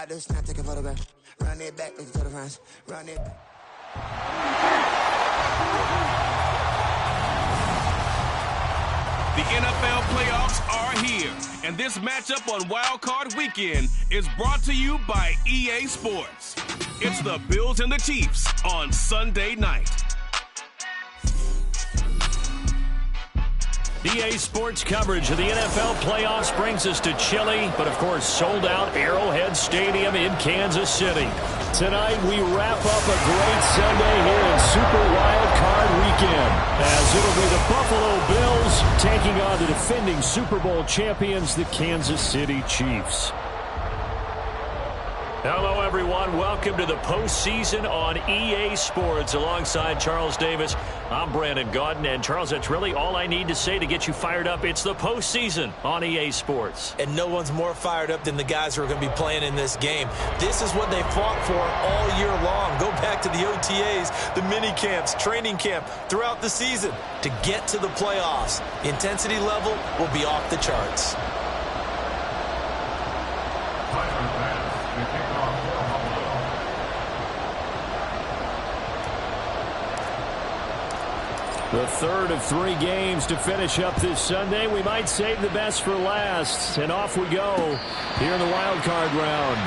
about this, now take a photograph. Run it back, let's go to France. Run it back. The NFL playoffs are here, and this matchup on Wild Card Weekend is brought to you by EA Sports. It's the Bills and the Chiefs on Sunday night. EA Sports coverage of the NFL playoffs brings us to chilly, but of course sold out Arrowhead Stadium in Kansas City. Tonight we wrap up a great Sunday here in Super Wild Card Weekend, as it'll be the Buffalo Bills taking on the defending Super Bowl champions, the Kansas City Chiefs. Hello, everyone. Welcome to the postseason on EA Sports. Alongside Charles Davis, I'm Brandon Gaudin. And, Charles, that's really all I need to say to get you fired up. It's the postseason on EA Sports. And no one's more fired up than the guys who are going to be playing in this game. This is what they fought for all year long. Go back to the OTAs, the mini camps, training camp, throughout the season to get to the playoffs. The intensity level will be off the charts. The third of three games to finish up this Sunday. We might save the best for last. And off we go here in the wild card round.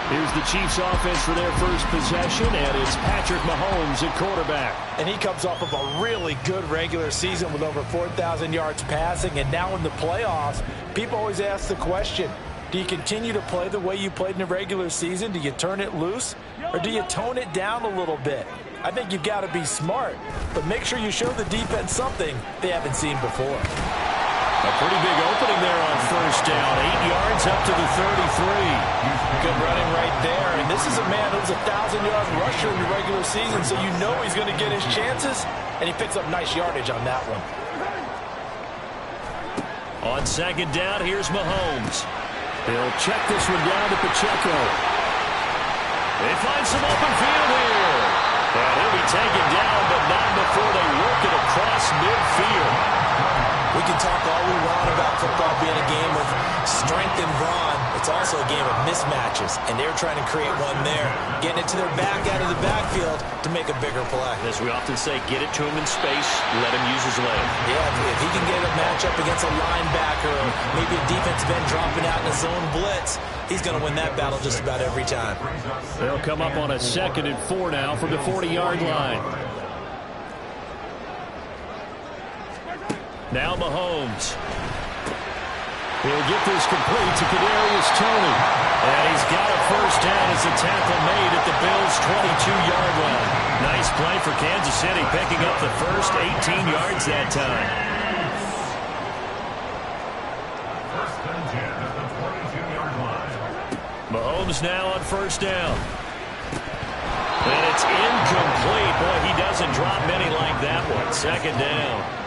Here's the Chiefs offense for their first possession, and it's Patrick Mahomes at quarterback. And he comes off of a really good regular season with over 4,000 yards passing. And now in the playoffs, people always ask the question, do you continue to play the way you played in the regular season? Do you turn it loose, or do you tone it down a little bit? I think you've got to be smart, but make sure you show the defense something they haven't seen before. A pretty big opening there on first down. 8 yards up to the 33. Good running right there. And this is a man who's a 1,000-yard rusher in the regular season, so you know he's going to get his chances, and he picks up nice yardage on that one. On second down, here's Mahomes. He'll check this one down to Pacheco. They find some open field here. And he'll be taken down, but not before they work it across midfield. We can talk all we want about football being a game of strength and brawn. It's also a game of mismatches, and they're trying to create one there, getting it to their back out of the backfield to make a bigger play. As we often say, get it to him in space, let him use his leg. Yeah, if he can get a matchup against a linebacker or maybe a defensive end dropping out in a zone blitz, he's going to win that battle just about every time. They'll come up on a 2nd and 4 now from the 40-yard line. Now Mahomes. He'll get this complete to Kadarius Toney. And he's got a first down as the tackle made at the Bills' 22-yard line. Nice play for Kansas City, picking up the first 18 yards that time. Mahomes now on first down. And it's incomplete. Boy, he doesn't drop many like that one. Second down.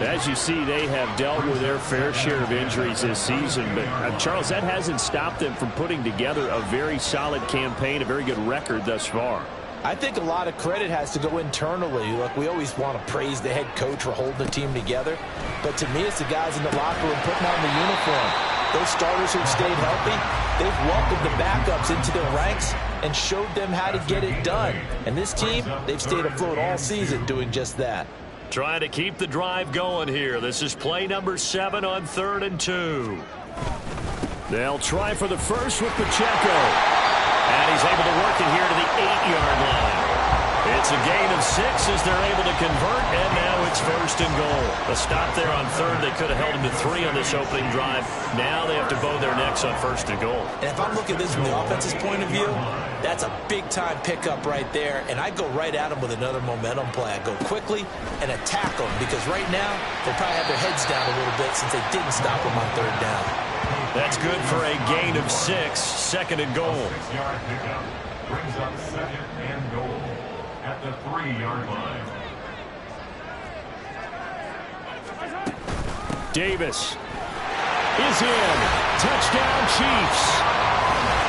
As you see, they have dealt with their fair share of injuries this season. But, Charles, that hasn't stopped them from putting together a very solid campaign, a very good record thus far. I think a lot of credit has to go internally. Look, we always want to praise the head coach for holding the team together. But to me, it's the guys in the locker room putting on the uniform. Those starters who've stayed healthy, they've welcomed the backups into their ranks and showed them how to get it done. And this team, they've stayed afloat all season doing just that. Trying to keep the drive going here. This is play number 7 on 3rd and 2. They'll try for the first with Pacheco. And he's able to work it here to the 8-yard line. It's a gain of 6 as they're able to convert, and now it's 1st and goal. A stop there on 3rd. They could have held him to 3 on this opening drive. Now they have to bow their necks on 1st and goal. And if I'm looking at this from the offense's point of view, that's a big-time pickup right there. And I go right at them with another momentum play. I go quickly and attack them because right now they probably have their heads down a little bit since they didn't stop them on 3rd down. That's good for a gain of 6. 2nd and goal. Brings up 2nd and goal at the 3-yard line. Davis is in. Touchdown, Chiefs.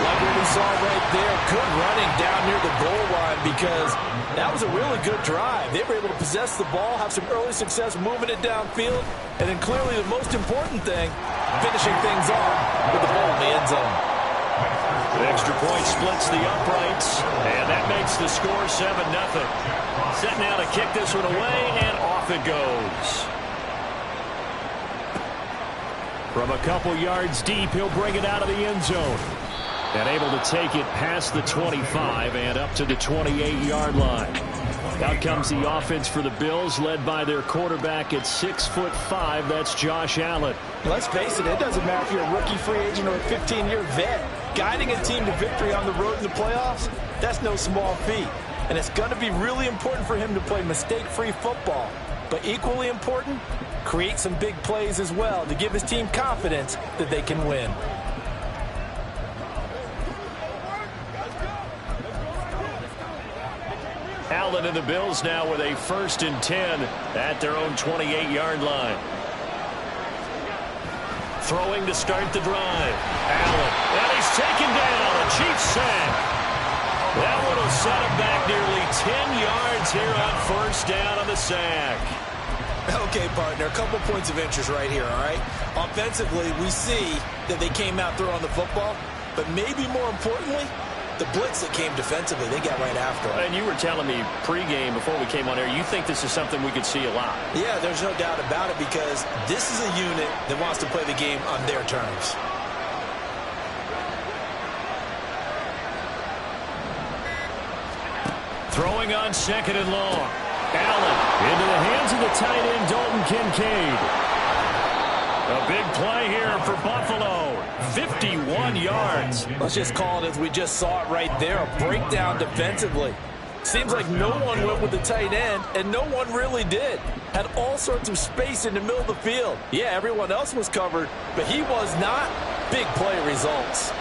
Like what we saw right there, good running down near the goal line because that was a really good drive. They were able to possess the ball, have some early success moving it downfield, and then clearly the most important thing, finishing things off with the ball in the end zone. Extra point splits the uprights, and that makes the score 7-0. Set now to kick this one away, and off it goes. From a couple yards deep, he'll bring it out of the end zone. And able to take it past the 25 and up to the 28-yard line. Out comes the offense for the Bills, led by their quarterback at 6'5". That's Josh Allen. Let's face it, it doesn't matter if you're a rookie free agent or a 15-year vet. Guiding a team to victory on the road in the playoffs, that's no small feat. And it's going to be really important for him to play mistake-free football. But equally important, create some big plays as well to give his team confidence that they can win. Allen and the Bills now with a 1st and 10 at their own 28-yard line. Throwing to start the drive. Allen, and he's taken down. A Chiefs sack. That one will set him back nearly 10 yards here on 1st down on the sack. Okay, partner, a couple points of interest right here, all right? Offensively, we see that they came out throwing the football, but maybe more importantly, the blitz that came defensively, they got right after it. And you were telling me pregame before we came on air, you think this is something we could see a lot. Yeah, there's no doubt about it because this is a unit that wants to play the game on their terms. Throwing on 2nd and long. Allen into the hands of the tight end, Dalton Kincaid. A big play here for Buffalo. 51 yards. Let's just call it as we just saw it right there, a breakdown defensively. Seems like no one went with the tight end, and no one really did. Had all sorts of space in the middle of the field. Yeah, everyone else was covered, but he was not. Big play results.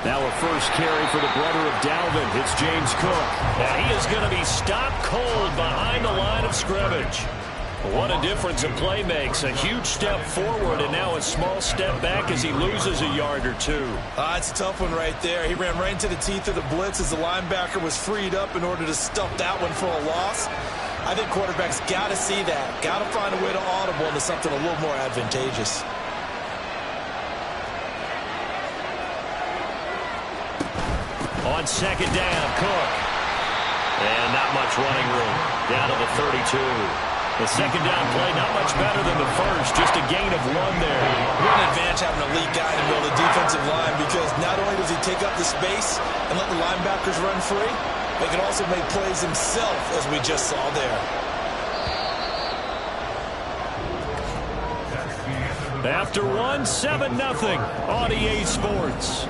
Now a first carry for the brother of Dalvin. It's James Cook. And he is going to be stopped cold behind the line of scrimmage. What a difference a play makes. A huge step forward and now a small step back as he loses a yard or two. It's a tough one right there. He ran right into the teeth of the blitz as the linebacker was freed up in order to stuff that one for a loss. I think quarterbacks got to see that. Got to find a way to audible into something a little more advantageous. On 2nd down, Cook. And not much running room. Down to the 32. The 2nd down play, not much better than the first. Just a gain of 1 there. What an advantage having an elite guy in the middle of the defensive line because not only does he take up the space and let the linebackers run free, but he can also make plays himself, as we just saw there. After 7-0 on EA Sports.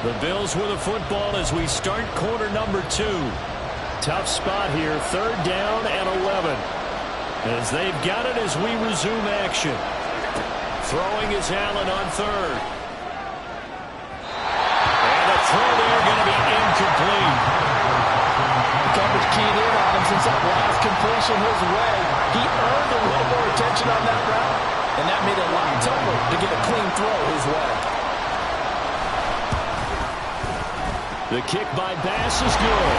The Bills with the football as we start quarter number 2. Tough spot here, 3rd down and 11. As they've got it as we resume action. Throwing is Allen on 3rd. And the throw there going to be incomplete. Coverage keyed in on him since that last completion his way. He earned a little more attention on that route, and that made it a lot tougher to get a clean throw his way. The kick by Bass is good.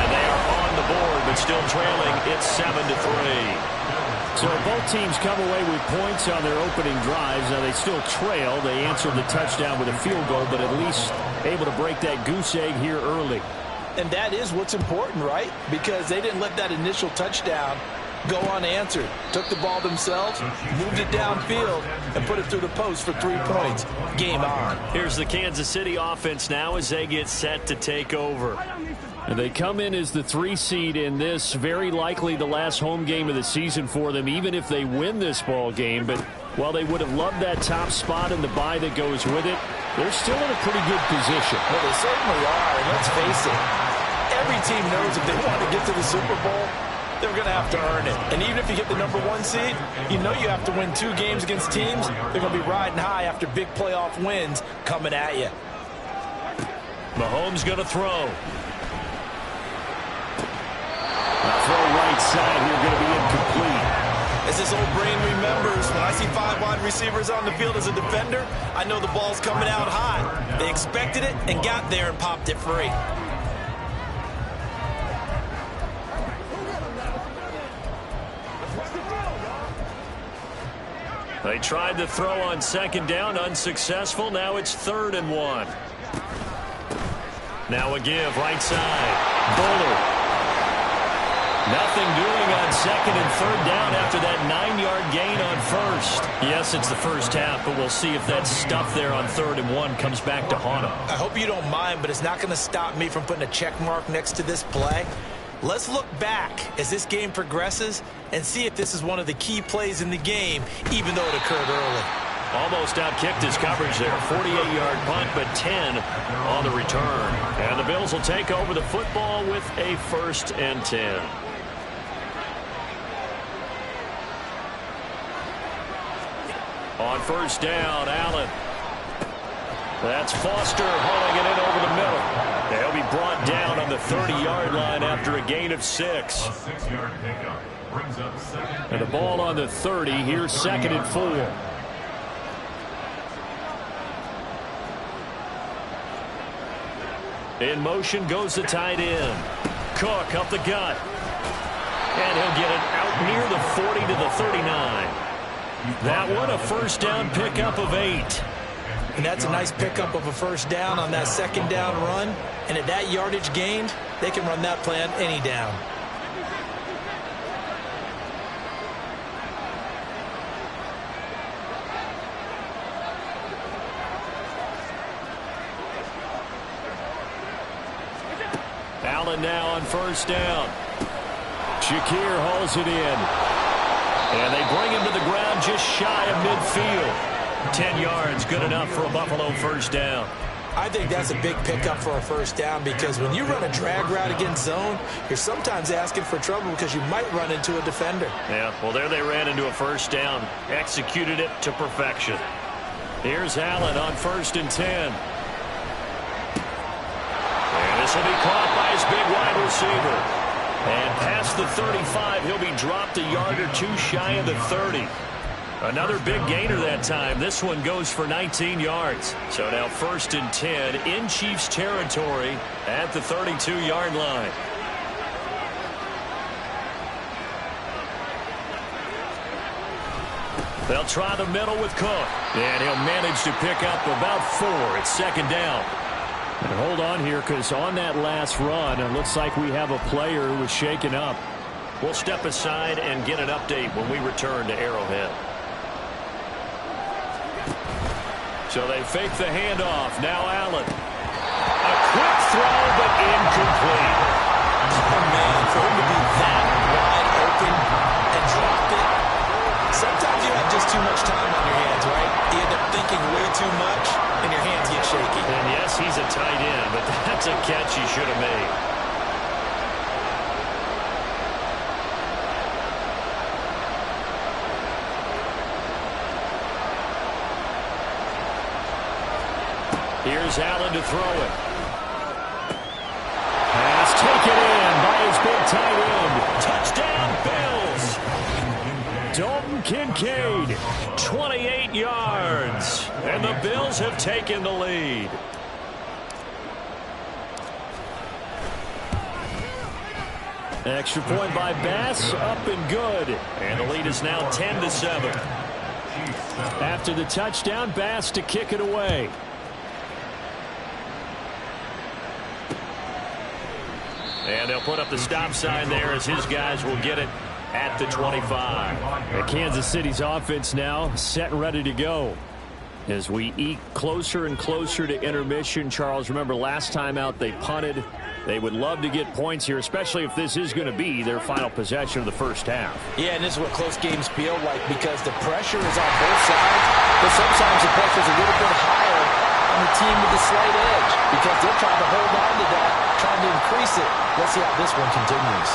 And they are on the board, but still trailing. It's 7-3. So both teams come away with points on their opening drives. Now they still trail. They answered the touchdown with a field goal, but at least able to break that goose egg here early. And that is what's important, right? Because they didn't let that initial touchdown go unanswered. Took the ball themselves, moved it downfield, and put it through the post for 3 points. Game on. Here's the Kansas City offense now as they get set to take over. And they come in as the 3 seed in this, very likely the last home game of the season for them, even if they win this ball game. But while they would have loved that top spot and the bye that goes with it, they're still in a pretty good position. Well, they certainly are, and let's face it, every team knows if they want to get to the Super Bowl, they're going to have to earn it. And even if you get the number 1 seed, you know you have to win 2 games against teams. They're going to be riding high after big playoff wins coming at you. Mahomes going to throw. Throw right side here going to be incomplete. As this old brain remembers, when I see 5 wide receivers on the field as a defender, I know the ball's coming out high. They expected it and got there and popped it free. They tried to throw on second down, unsuccessful. Now it's 3rd and 1. Now a give, right side. Bullard. Nothing doing on 2nd and 3rd down after that 9-yard gain on 1st. Yes, it's the first half, but we'll see if that stuff there on 3rd and 1 comes back to haunt them. I hope you don't mind, but it's not going to stop me from putting a check mark next to this play. Let's look back as this game progresses and see if this is one of the key plays in the game, even though it occurred early. Almost outkicked his coverage there. 48-yard punt, but 10 on the return. And the Bills will take over the football with a 1st and 10. On 1st down, Allen. That's Foster hauling it in over the middle. They'll be brought down on the 30-yard line after a gain of 6. A 6-yard pickup brings up 2nd. And the ball on the 30. Here's 2nd and 4. In motion goes the tight end. Cook up the gut. And he'll get it out near the 40 to the 39. That one a 1st down pickup of 8. And that's a nice pickup of a 1st down on that 2nd down run. And at that yardage gained, they can run that play on any down. Allen now on 1st down. Shakir hauls it in. And they bring him to the ground just shy of midfield. 10 yards, good enough for a Buffalo 1st down. I think that's a big pickup for a 1st down because when you run a drag route against zone, you're sometimes asking for trouble because you might run into a defender. Yeah, well, there they ran into a 1st down. Executed it to perfection. Here's Allen on 1st and 10. And this will be caught by his big wide receiver. And past the 35, he'll be dropped a yard or 2 shy of the 30. Another big gainer that time. This one goes for 19 yards. So now 1st and 10 in Chiefs territory at the 32-yard line. They'll try the middle with Cook. And he'll manage to pick up about 4. It's 2nd down. And hold on here, because on that last run, it looks like we have a player who was shaken up. We'll step aside and get an update when we return to Arrowhead. So they fake the handoff. Now Allen. A quick throw, but incomplete. Oh, man, for him to be that wide open and drop it. Sometimes you have just too much time on your hands, right? You end up thinking way too much, and your hands get shaky. And yes, he's a tight end, but that's a catch he should have made. Here's Allen to throw it. Pass taken in by his big tight end. Touchdown, Bills. Dalton Kincaid, 28 yards. And the Bills have taken the lead. Extra point by Bass, up and good. And the lead is now 10-7. After the touchdown, Bass to kick it away. And they'll put up the stop sign there as his guys will get it at the 25. And Kansas City's offense now set and ready to go. As we eke closer and closer to intermission, Charles, remember last time out they punted. They would love to get points here, especially if this is going to be their final possession of the first half. Yeah, and this is what close games feel like because the pressure is on both sides, but sometimes the pressure is a little bit higher on the team with the slight edge because they're trying to hold on to that, trying to increase it. Let's see how this one continues.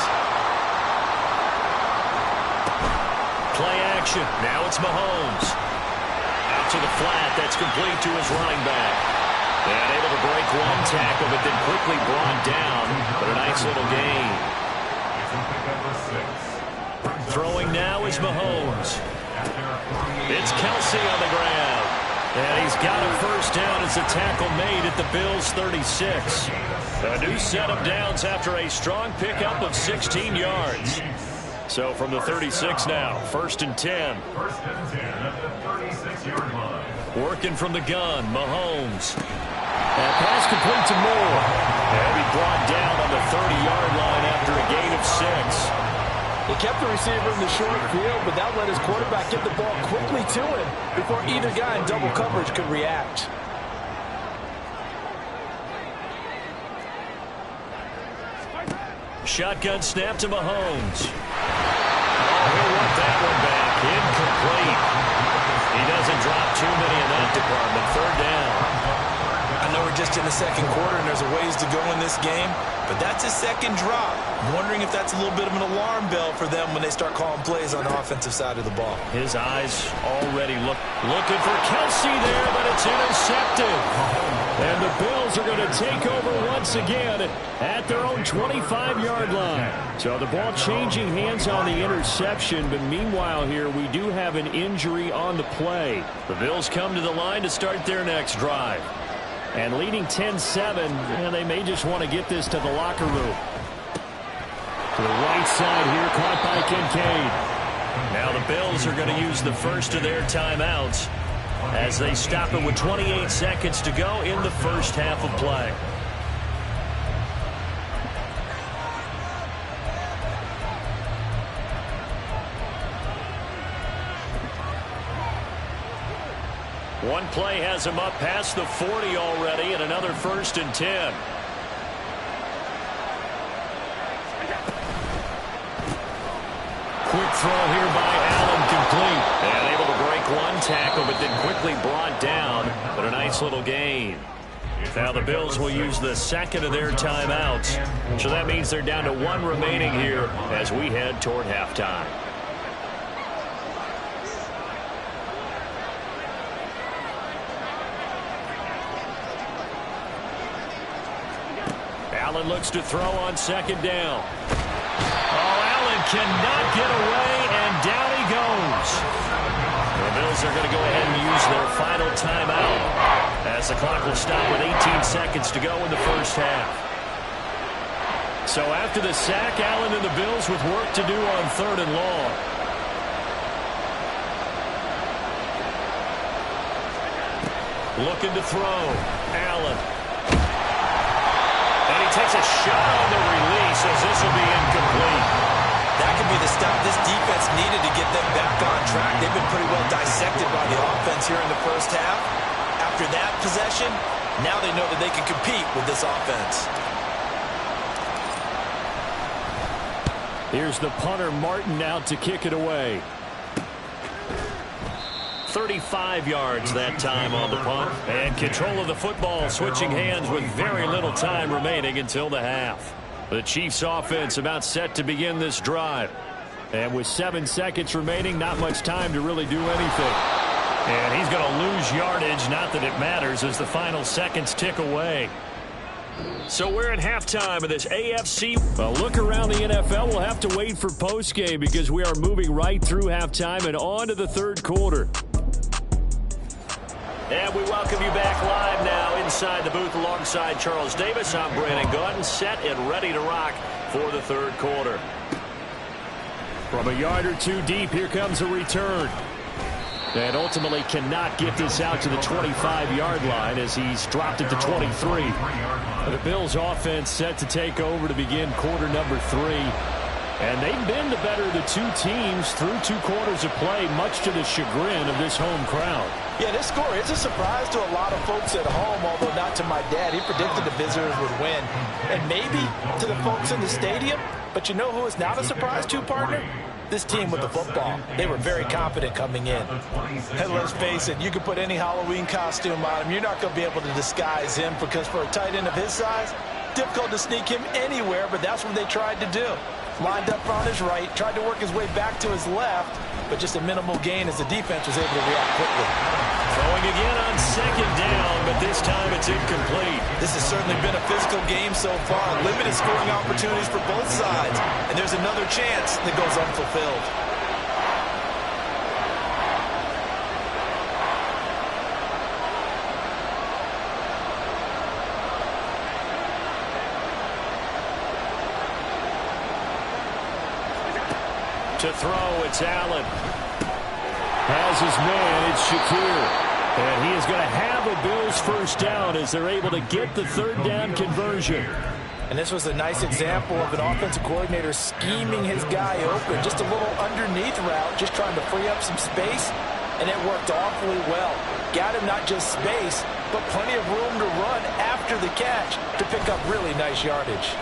Play action. Now it's Mahomes. Out to the flat. That's complete to his running back. And able to break one tackle, but then quickly brought down. But a nice little gain. Throwing now is Mahomes. It's Kelsey on the ground. And he's got a first down as a tackle made at the Bills' 36. A new set of downs after a strong pickup of 16 yards. So from the 36 now, 1st and 10. 1st and 10 at the 36-yard line. Working from the gun, Mahomes. That pass complete to Moore. And he brought down on the 30-yard line after a gain of 6. He kept the receiver in the short field, but that let his quarterback get the ball quickly to him before either guy in double coverage could react. Shotgun snap to Mahomes. Oh, he'll want that one back. Incomplete. He doesn't drop too many in that department. 3rd down. I know we're just in the second quarter and there's a ways to go in this game, but that's his second drop. I'm wondering if that's a little bit of an alarm bell for them when they start calling plays on the offensive side of the ball. His eyes already looking for Kelsey there, but it's intercepted. And the Bills are going to take over once again at their own 25-yard line. So the ball changing hands on the interception, but meanwhile here we do have an injury on the play. The Bills come to the line to start their next drive. And leading 10-7, and they may just want to get this to the locker room. To the right side here, caught by Kincaid. Now the Bills are going to use the first of their timeouts as they stop it with 28 seconds to go in the first half of play. One play has him up past the 40 already, and another 1st and 10. Quick throw here by Allen, complete. And able to break one tackle, but then quickly brought down. But a nice little gain. Now the Bills will use the second of their timeouts. So that means they're down to 1 remaining here as we head toward halftime. Allen looks to throw on 2nd down. Oh, Allen cannot get away, and down he goes. The Bills are going to go ahead and use their final timeout as the clock will stop with 18 seconds to go in the first half. So after the sack, Allen and the Bills with work to do on 3rd and long. Looking to throw. Allen. Takes a shot on the release as this will be incomplete. That could be the stop this defense needed to get them back on track. They've been pretty well dissected by the offense here in the first half. After that possession, now they know that they can compete with this offense. Here's the punter, Martin, out to kick it away. 35 yards that time on the punt. And control of the football switching hands with very little time remaining until the half. The Chiefs offense about set to begin this drive. And with 7 seconds remaining, not much time to really do anything. And he's going to lose yardage, not that it matters, as the final seconds tick away. So we're at halftime of this AFC. Well, look around the NFL. We'll have to wait for postgame because we are moving right through halftime and on to the 3rd quarter. And we welcome you back live now inside the booth alongside Charles Davis. I'm Brandon Gaudin, set and ready to rock for the 3rd quarter. From a yard or two deep, here comes a return. And ultimately cannot get this out to the 25-yard line as he's dropped it to 23. The Bills offense set to take over to begin quarter number 3. And they've been the better of the 2 teams through 2 quarters of play, much to the chagrin of this home crowd. Yeah, this score is a surprise to a lot of folks at home, although not to my dad. He predicted the visitors would win. And maybe to the folks in the stadium. But you know who is not a surprise to, partner? This team with the football. They were very confident coming in. And let's face it, you can put any Halloween costume on him. You're not going to be able to disguise him because for a tight end of his size, difficult to sneak him anywhere, but that's what they tried to do. Lined up on his right, tried to work his way back to his left, but just a minimal gain as the defense was able to react quickly. Throwing again on 2nd down, but this time it's incomplete. This has certainly been a physical game so far. Limited scoring opportunities for both sides. And there's another chance that goes unfulfilled. To throw, it's Allen. Has his man, it's Shakir. And he is going to have a Bills first down as they're able to get the third down conversion. And this was a nice example of an offensive coordinator scheming his guy open. Just a little underneath route, just trying to free up some space, and it worked awfully well. Got him not just space, but plenty of room to run after the catch to pick up really nice yardage.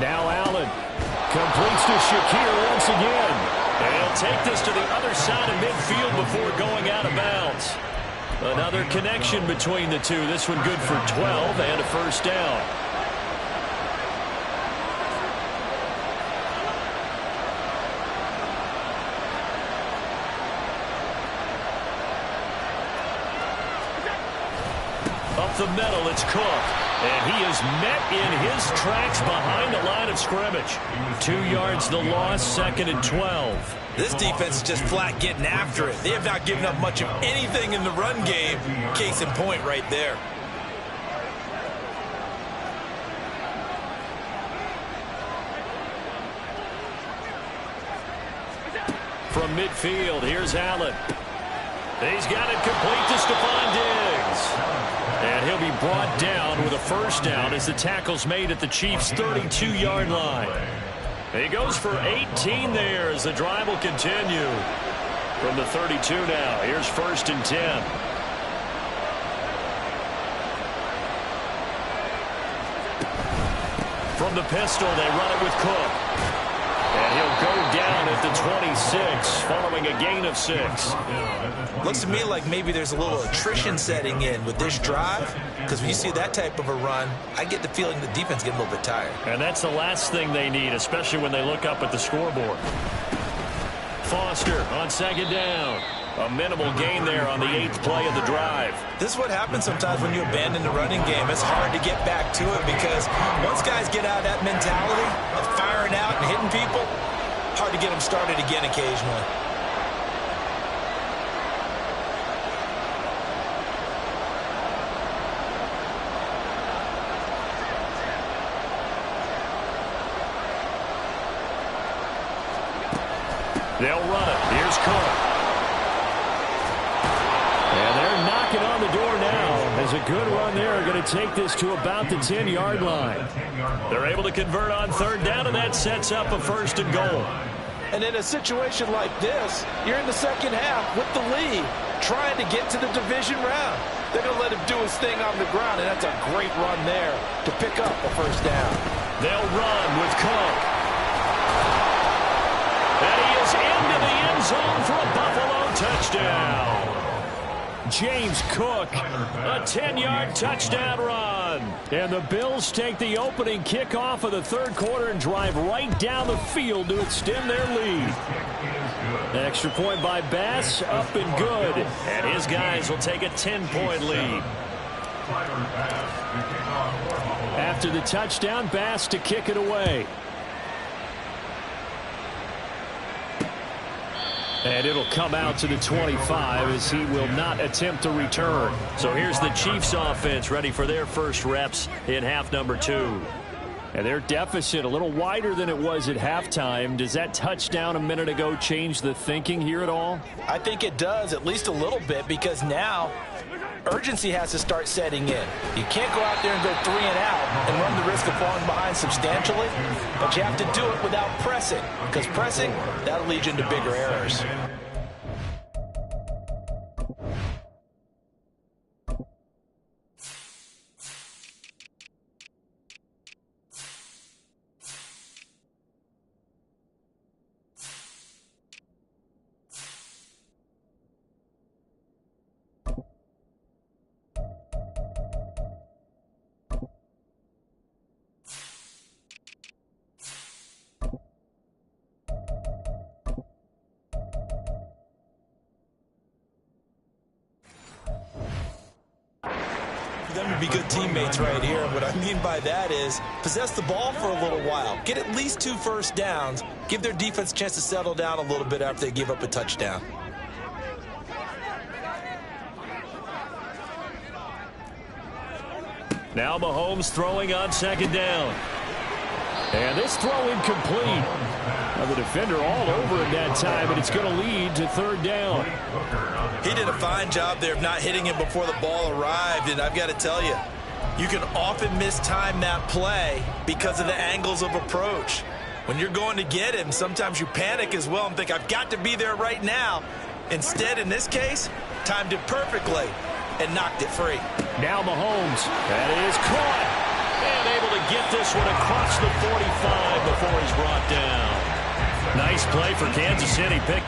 Now Allen completes to Shakir once again. And he'll take this to the other side of midfield before going out of bounds. Another connection between the two. This one good for 12 and a first down. Up the middle, it's Cook. And he is met in his tracks behind the line of scrimmage. 2 yards the loss, 2nd and 12. This defense is just flat getting after it. They have not given up much of anything in the run game. Case in point right there. From midfield, here's Allen. He's got it complete to Stephon Diggs. And he'll be brought down with a first down as the tackle's made at the Chiefs' 32-yard line. He goes for 18 there as the drive will continue. From the 32 now, here's 1st and 10. From the pistol, they run it with Cook. And he'll go down at the 26 following a gain of 6. Looks to me like maybe there's a little attrition setting in with this drive, because when you see that type of a run, I get the feeling the defense gets a little bit tired. And that's the last thing they need, especially when they look up at the scoreboard. Foster on 2nd down. A minimal gain there on the 8th play of the drive. This is what happens sometimes when you abandon the running game. It's hard to get back to it because once guys get out of that mentality of firing out and hitting people, hard to get them started again occasionally. They'll run it. Here's Cook. And they're knocking on the door now as a good run there. Going to take this to about the 10-yard line. They're able to convert on 3rd down, and that sets up a 1st and goal. And in a situation like this, you're in the second half with the lead, trying to get to the division round. They're going to let him do his thing on the ground, and that's a great run there to pick up a 1st down. They'll run with Cook. And he is into the end zone for a Buffalo touchdown. James Cook, a 10-yard touchdown run. And the Bills take the opening kickoff of the 3rd quarter and drive right down the field to extend their lead. Extra point by Bass, up and good. And his guys will take a 10-point lead. After the touchdown, Bass to kick it away. And it'll come out to the 25 as he will not attempt to return. So here's the Chiefs offense ready for their first reps in half number 2. And their deficit a little wider than it was at halftime. Does that touchdown a minute ago change the thinking here at all? I think it does, at least a little bit, because now urgency has to start setting in. You can't go out there and go 3 and out and run the risk of falling behind substantially, but you have to do it without pressing, because pressing, that'll lead you into bigger errors. Them to be good teammates right here. What I mean by that is possess the ball for a little while. Get at least 2 first downs. Give their defense a chance to settle down a little bit after they give up a touchdown. Now Mahomes throwing on 2nd down. And this throw incomplete. Now the defender all over it that time, and it's going to lead to third down. He did a fine job there of not hitting him before the ball arrived, and I've got to tell you, you can often mistime that play because of the angles of approach. When you're going to get him, sometimes you panic as well and think, I've got to be there right now. Instead, in this case, timed it perfectly and knocked it free. Now Mahomes, that is caught, and able to get this one across the 45 before he's brought down. Nice play for Kansas City. Pick.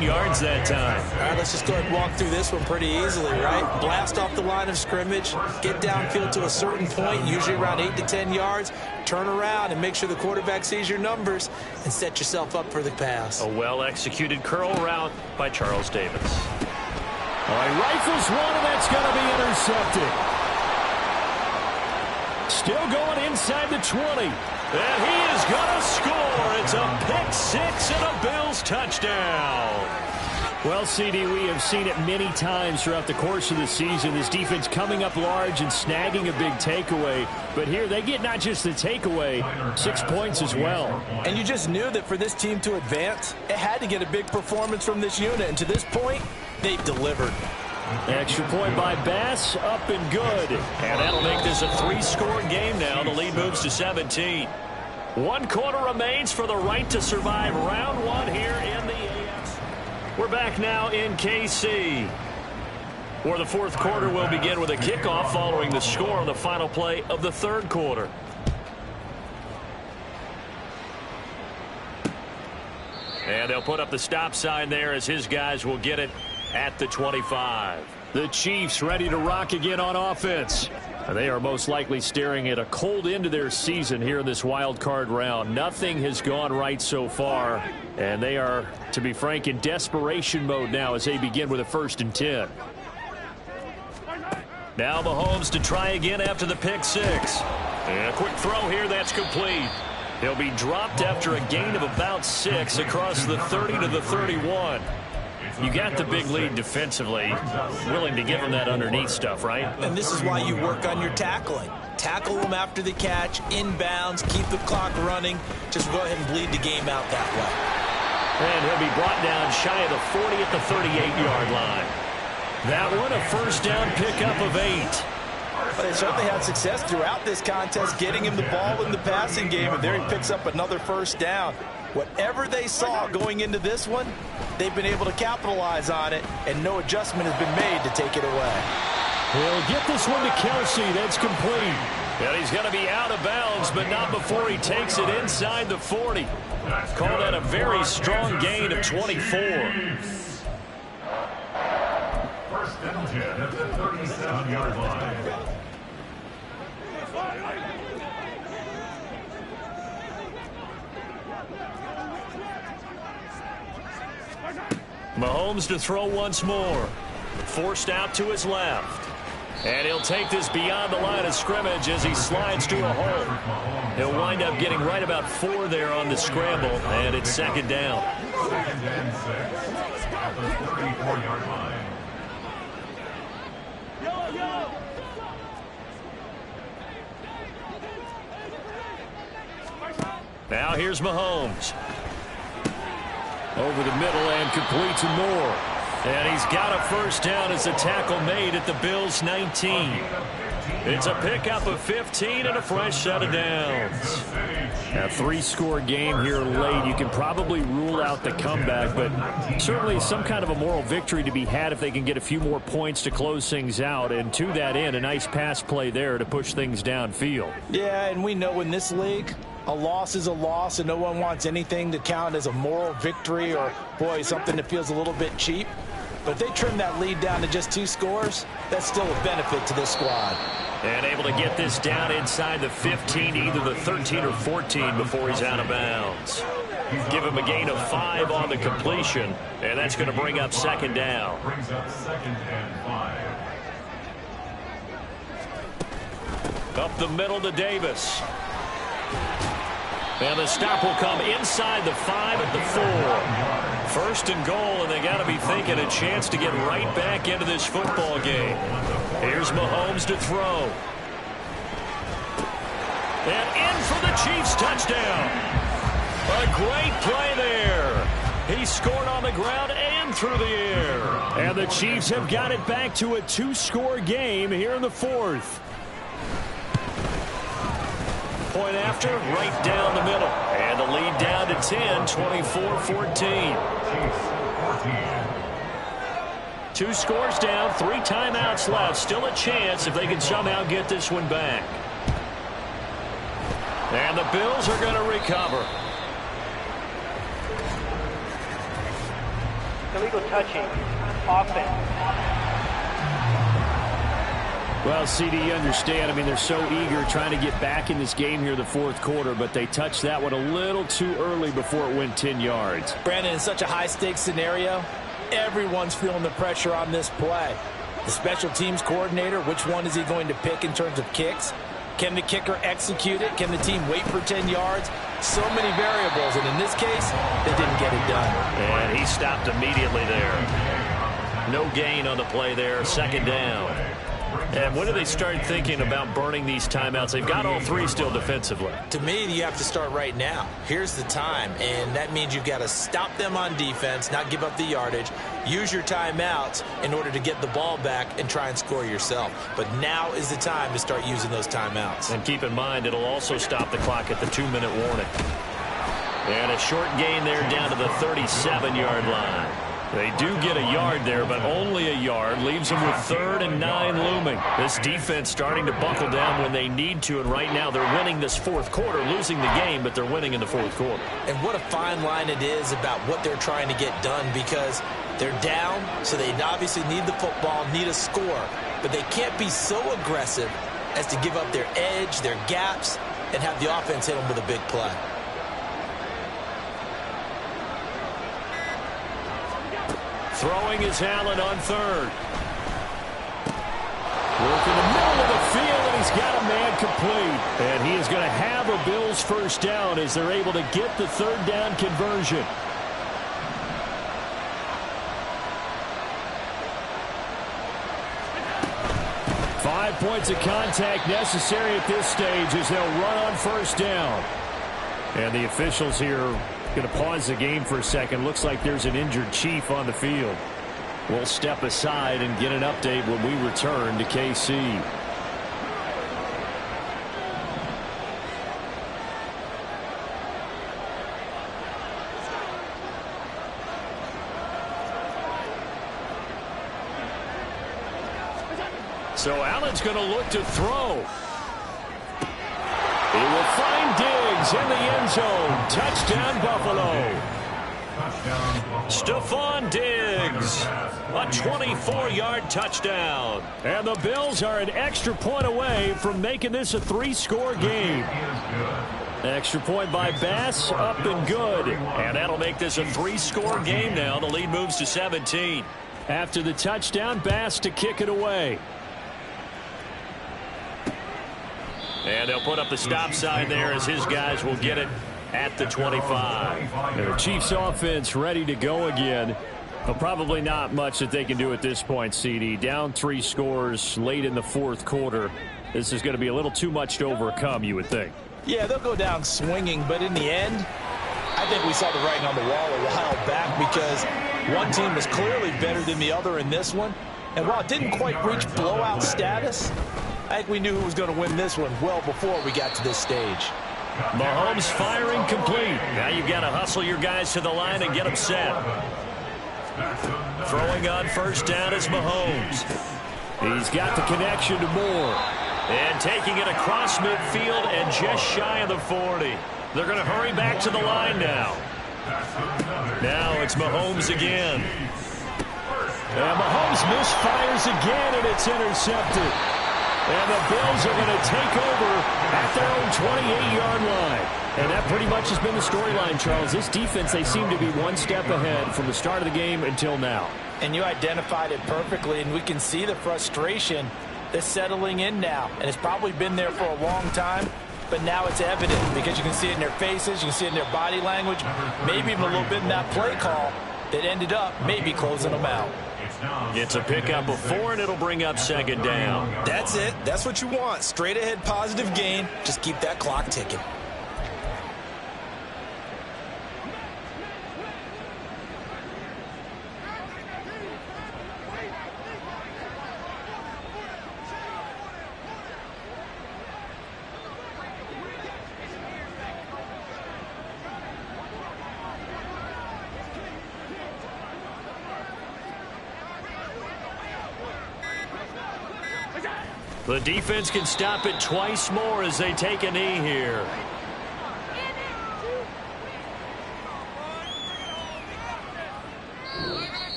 Yards that time. All right, let's just go ahead and walk through this one pretty easily, right? Blast off the line of scrimmage, get downfield to a certain point, usually around 8 to 10 yards, turn around and make sure the quarterback sees your numbers and set yourself up for the pass. A well-executed curl route by Charles Davis. All right, rifles one, and that's going to be intercepted. Still going inside the 20. And he is going to score. It's a pick six and a Bills touchdown. Well, CD, we have seen it many times throughout the course of the season. This defense coming up large and snagging a big takeaway. But here they get not just the takeaway, 6 points as well. And you just knew that for this team to advance, it had to get a big performance from this unit. And to this point, they've delivered. Extra point by Bass, up and good. And that'll make this a 3-score game now. The lead moves to 17. 1 quarter remains for the right to survive round one here in the AFC. We're back now in KC, where the fourth quarter will begin with a kickoff following the score on the final play of the third quarter. And they'll put up the stop sign there as his guys will get it at the 25. The Chiefs ready to rock again on offense. They are most likely staring at a cold end to their season here in this wild card round. Nothing has gone right so far, and they are, to be frank, in desperation mode now as they begin with a 1st and 10. Now Mahomes to try again after the pick six. And a quick throw here that's complete. He'll be dropped after a gain of about 6 across the 30 to the 31. You got the big lead defensively, willing to give them that underneath stuff, right? And this is why you work on your tackling. Tackle them after the catch, inbounds, keep the clock running. Just go ahead and bleed the game out that way. And he'll be brought down shy of the 40 at the 38-yard line. That one, a first down pickup of 8. But they certainly had success throughout this contest, getting him the ball in the passing game, and there he picks up another first down. Whatever they saw going into this one, they've been able to capitalize on it, and no adjustment has been made to take it away. He'll get this one to Kelsey. That's complete. And he's going to be out of bounds, but not before he takes it inside the 40. Call that a very strong gain of 24. First and 10 at the 37-yard line. Mahomes to throw once more. Forced out to his left. And he'll take this beyond the line of scrimmage as he slides to a hole. He'll wind up getting right about 4 there on the scramble, and it's 2nd down. 2nd and 6 at the 34-yard line. Now here's Mahomes. Over the middle and complete to Moore. And he's got a first down as the tackle made at the Bills' 19. It's a pickup of 15 and a fresh set of downs. A 3-score game here late. You can probably rule out the comeback, but certainly some kind of a moral victory to be had if they can get a few more points to close things out. And to that end, a nice pass play there to push things downfield. Yeah, and we know in this league, a loss is a loss, and no one wants anything to count as a moral victory or, boy, something that feels a little bit cheap. But if they trim that lead down to just 2 scores, that's still a benefit to this squad. And able to get this down inside the 15, either the 13 or 14 before he's out of bounds. Give him a gain of 5 on the completion, and that's going to bring up 2nd down. Brings up 2nd and 5. Up the middle to Davis. And the stop will come inside the 5 at the 4. First and goal, and they got to be thinking a chance to get right back into this football game. Here's Mahomes to throw. And in for the Chiefs touchdown. A great play there. He scored on the ground and through the air. And the Chiefs have got it back to a 2-score game here in the 4th. Point after, right down the middle. And the lead down to 10, 24-14. 2 scores down, 3 timeouts left. Still a chance if they can somehow get this one back. And the Bills are going to recover. Illegal touching. Offense. Well, CD, you understand. I mean, they're so eager trying to get back in this game here in the 4th quarter, but they touched that one a little too early before it went 10 yards. Brandon, in such a high-stakes scenario, everyone's feeling the pressure on this play. The special teams coordinator, which one is he going to pick in terms of kicks? Can the kicker execute it? Can the team wait for 10 yards? So many variables, and in this case, they didn't get it done. And he stopped immediately there. No gain on the play there, 2nd down. And when do they start thinking about burning these timeouts? They've got all 3 still defensively. To me, you have to start right now. Here's the time, and that means you've got to stop them on defense, not give up the yardage, use your timeouts in order to get the ball back and try and score yourself. But now is the time to start using those timeouts. And keep in mind, it'll also stop the clock at the 2-minute warning. And a short gain there down to the 37-yard line. They do get a yard there, but only a yard. Leaves them with 3rd and 9 looming. This defense starting to buckle down when they need to, and right now they're winning this 4th quarter, losing the game, but they're winning in the 4th quarter. And what a fine line it is about what they're trying to get done, because they're down, so they obviously need the football, need a score, but they can't be so aggressive as to give up their edge, their gaps, and have the offense hit them with a big play. Throwing is Allen on 3rd. Work in the middle of the field, and he's got a man complete. And he is going to have a Bills first down as they're able to get the 3rd down conversion. Five points of contact necessary at this stage as they'll run on 1st down. And the officials here going to pause the game for a second. Looks like there's an injured Chief on the field. We'll step aside and get an update when we return to KC. So Allen's going to look to throw. He will find Diggs in the end zone. Touchdown, Buffalo. Stephon Diggs, a 24-yard touchdown. And the Bills are an extra point away from making this a 3-score game. Extra point by Bass, up and good. And that'll make this a 3-score game now. The lead moves to 17. After the touchdown, Bass to kick it away. And they'll put up the stop sign there as his guys will get it at the 25. And the Chiefs offense ready to go again. But probably not much that they can do at this point, CD. Down 3 scores late in the 4th quarter. This is going to be a little too much to overcome, you would think. Yeah, they'll go down swinging, but in the end, I think we saw the writing on the wall a while back, because one team was clearly better than the other in this one. And while it didn't quite reach blowout status, I think we knew who was going to win this one well before we got to this stage. Mahomes firing complete. Now you've got to hustle your guys to the line and get them set. Throwing on 1st down is Mahomes. He's got the connection to Moore. And taking it across midfield and just shy of the 40. They're going to hurry back to the line now. Now it's Mahomes again. And Mahomes misfires again, and it's intercepted. And the Bills are going to take over at their own 28-yard line. And that pretty much has been the storyline, Charles. This defense, they seem to be one step ahead from the start of the game until now. And you identified it perfectly, and we can see the frustration that's settling in now. And it's probably been there for a long time. but now it's evident because you can see it in their faces, you can see it in their body language, maybe even a little bit in that play call that ended up maybe closing them out. It's a pickup of 4, and it'll bring up second down. That's it. That's what you want. Straight ahead positive gain. Just keep that clock ticking. The defense can stop it twice more as they take a knee here.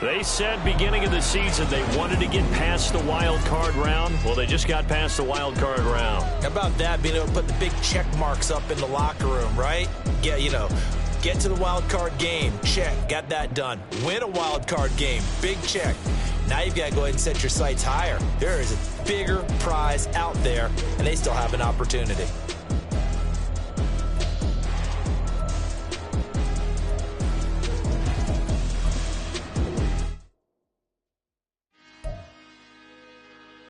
They said beginning of the season they wanted to get past the wild card round. Well, they just got past the wild card round. How about that, being able to put the big check marks up in the locker room, right? Yeah, get to the wild card game. Check. Got that done. Win a wild card game. Big check. Now you've got to go ahead and set your sights higher. There is a bigger prize out there, and they still have an opportunity.